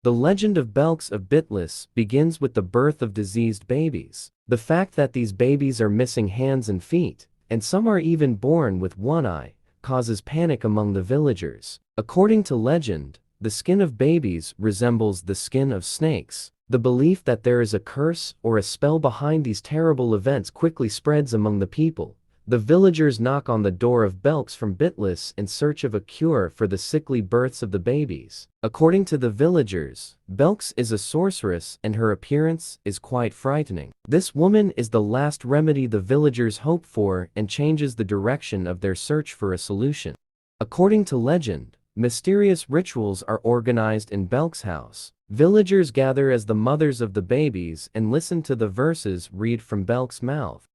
The legend of Belkıs of Bitlis begins with the birth of diseased babies. The fact that these babies are missing hands and feet, and some are even born with one eye, causes panic among the villagers. According to legend, the skin of babies resembles the skin of snakes. The belief that there is a curse or a spell behind these terrible events quickly spreads among the people. The villagers knock on the door of Belkıs from Bitlis in search of a cure for the sickly births of the babies. According to the villagers, Belkıs is a sorceress and her appearance is quite frightening. This woman is the last remedy the villagers hope for and changes the direction of their search for a solution. According to legend, mysterious rituals are organized in Belkıs' house. Villagers gather as the mothers of the babies and listen to the verses read from Belkıs' mouth.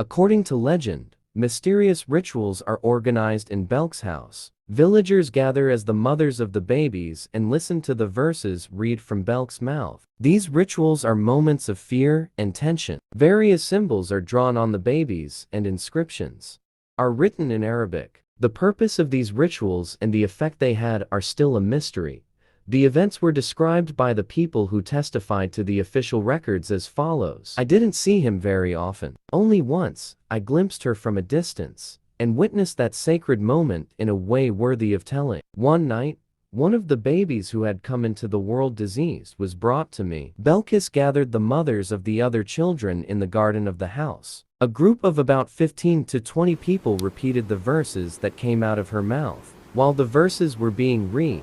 According to legend, mysterious rituals are organized in Belkıs' house. Villagers gather as the mothers of the babies and listen to the verses read from Belkıs' mouth. These rituals are moments of fear and tension. Various symbols are drawn on the babies and inscriptions are written in Arabic. The purpose of these rituals and the effect they had are still a mystery. The events were described by the people who testified to the official records as follows. I didn't see him very often. Only once, I glimpsed her from a distance, and witnessed that sacred moment in a way worthy of telling. One night, one of the babies who had come into the world diseased was brought to me. Belkıs gathered the mothers of the other children in the garden of the house. A group of about 15 to 20 people repeated the verses that came out of her mouth. While the verses were being read,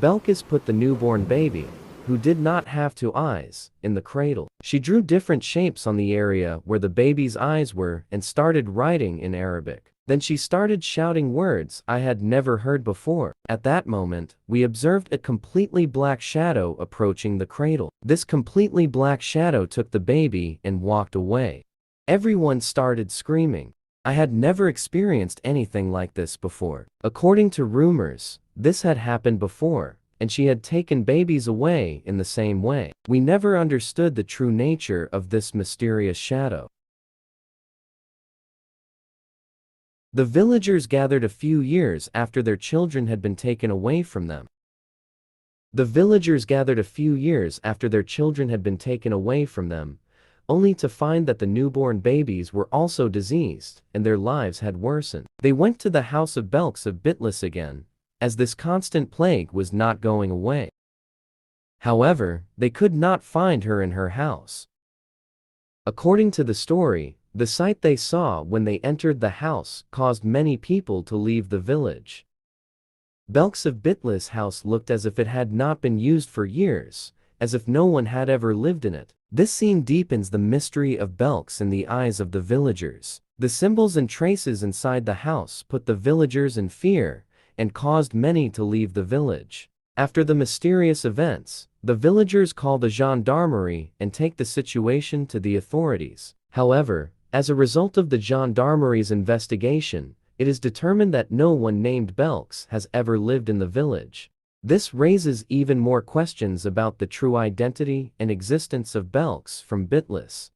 Belkıs put the newborn baby, who did not have two eyes, in the cradle. She drew different shapes on the area where the baby's eyes were and started writing in Arabic. Then she started shouting words I had never heard before. At that moment, we observed a completely black shadow approaching the cradle. This completely black shadow took the baby and walked away. Everyone started screaming. I had never experienced anything like this before. According to rumors, this had happened before, and she had taken babies away in the same way. We never understood the true nature of this mysterious shadow. The villagers gathered a few years after their children had been taken away from them. The villagers gathered a few years after their children had been taken away from them, only to find that the newborn babies were also diseased, and their lives had worsened. They went to the house of Belkıs of Bitlis again, as this constant plague was not going away. However, they could not find her in her house. According to the story, the sight they saw when they entered the house caused many people to leave the village. Belkıs of Bitlis' house looked as if it had not been used for years, as if no one had ever lived in it. This scene deepens the mystery of Belkıs in the eyes of the villagers. The symbols and traces inside the house put the villagers in fear and caused many to leave the village. After the mysterious events, the villagers call the gendarmerie and take the situation to the authorities. However, as a result of the gendarmerie's investigation, it is determined that no one named Belkıs has ever lived in the village. This raises even more questions about the true identity and existence of Belkıs from Bitlis.